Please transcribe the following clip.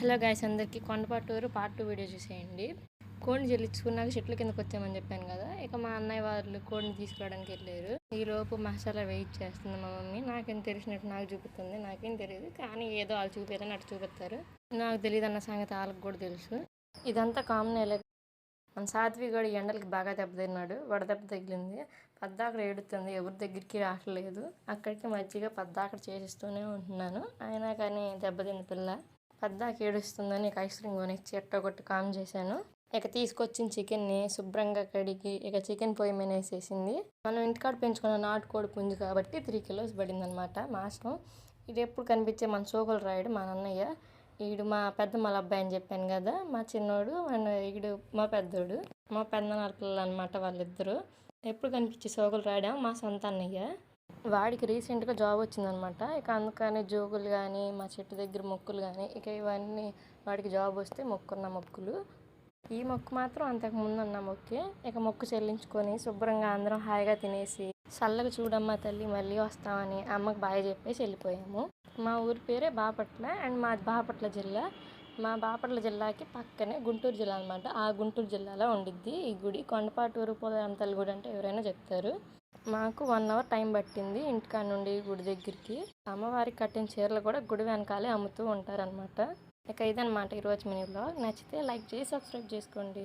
Hello guys, అందరికీ Kondapaturu part 2 video చూసేయండి. కోడిని చెల్లించుకున్నాక చెట్ల కిందకి వచ్చామని చెప్పాను కదా. ఇక మా అన్నయ్య వాళ్ళు కోడిని తీసుకురావడానికి వెళ్ళారు. ఈలోపు మసాలా వెయిట్ చేస్తుంది మా మమ్మీ. నాకేం తెలిసినట్టు నాకు చూపుతుంది. నాకేం తెలియదు, కానీ ఏదో వాళ్ళు చూపించాలని అటు చూపిస్తారు. నాకు తెలియదు అన్న సంగతి వాళ్ళకి కూడా తెలుసు. ఇదంతా కామన్. మన సాత్వి కూడా ఎండలకి బాగా దెబ్బతిన్నాడు. వడదెబ్బ తగిలింది. పద్దాకడ ఏడుతుంది, ఎవరి దగ్గరికి రావట్లేదు. అక్కడికి మజ్జిగ పద్దాకడ చేసిస్తూనే ఉంటున్నాను, అయినా కానీ దెబ్బతిన్న పిల్ల పద్దాక ఏడుస్తుందని ఇక ఐస్ క్రీమ్ కొనిచ్చి ఎట్టొకటి కామ్ చేశాను. ఇక తీసుకొచ్చిన చికెన్ని శుభ్రంగా కడిగి ఇక చికెన్ పొయ్యి మీద వేసేసింది. మనం ఇంటికాడ పెంచుకున్న నాటుకోడి పుంజు కాబట్టి 3 కిలోస్ పడింది అనమాట మాంసం. ఇది ఎప్పుడు కనిపించే మన సోకులు రాయుడు మా అన్నయ్య. ఈడు మా పెద్దమ్మల అబ్బాయి అని చెప్పాను కదా, మా చిన్నోడు అండ్ ఈడు మా పెద్దోడు, మా పెద్దనాన్న పిల్లలు అనమాట వాళ్ళిద్దరూ. ఎప్పుడు కనిపించే సోకులు రాయడం మా సొంత అన్నయ్య. వాడికి రీసెంట్గా జాబ్ వచ్చిందనమాట. ఇక అందుకని జోగులు కానీ మా చెట్టు దగ్గర మొక్కులు కానీ ఇక ఇవన్నీ వాడికి జాబ్ వస్తే మొక్కున్న మొక్కులు. ఈ మొక్కు మాత్రం అంతకు ముందు ఉన్న మొక్కే. ఇక మొక్కు చెల్లించుకొని శుభ్రంగా అందరం హాయిగా తినేసి చల్లగా చూడమ్మా తల్లి మళ్ళీ వస్తామని అమ్మకి బాయ్ చెప్పేసి వెళ్ళిపోయాము. మా ఊరి పేరే బాపట్ల అండ్ మాది బాపట్ల జిల్లా. మా బాపట్ల జిల్లాకి పక్కనే గుంటూరు జిల్లా అనమాట. ఆ గుంటూరు జిల్లాలో ఉండిద్ది ఈ గుడి. కొండపాటూరు పోలేరమ్మ గుడి అంటే ఎవరైనా చెప్తారు. మాకు 1 అవర్ టైం పట్టింది ఇంటికాడ నుండి గుడి దగ్గరికి. అమ్మవారికి కట్టిన చీరలు కూడా గుడి వెనకాలే అమ్ముతూ ఉంటారనమాట. ఇక ఇదనమాట ఈరోజు మినీ వ్లాగ్. నచ్చితే లైక్ చేసి సబ్స్క్రైబ్ చేసుకోండి.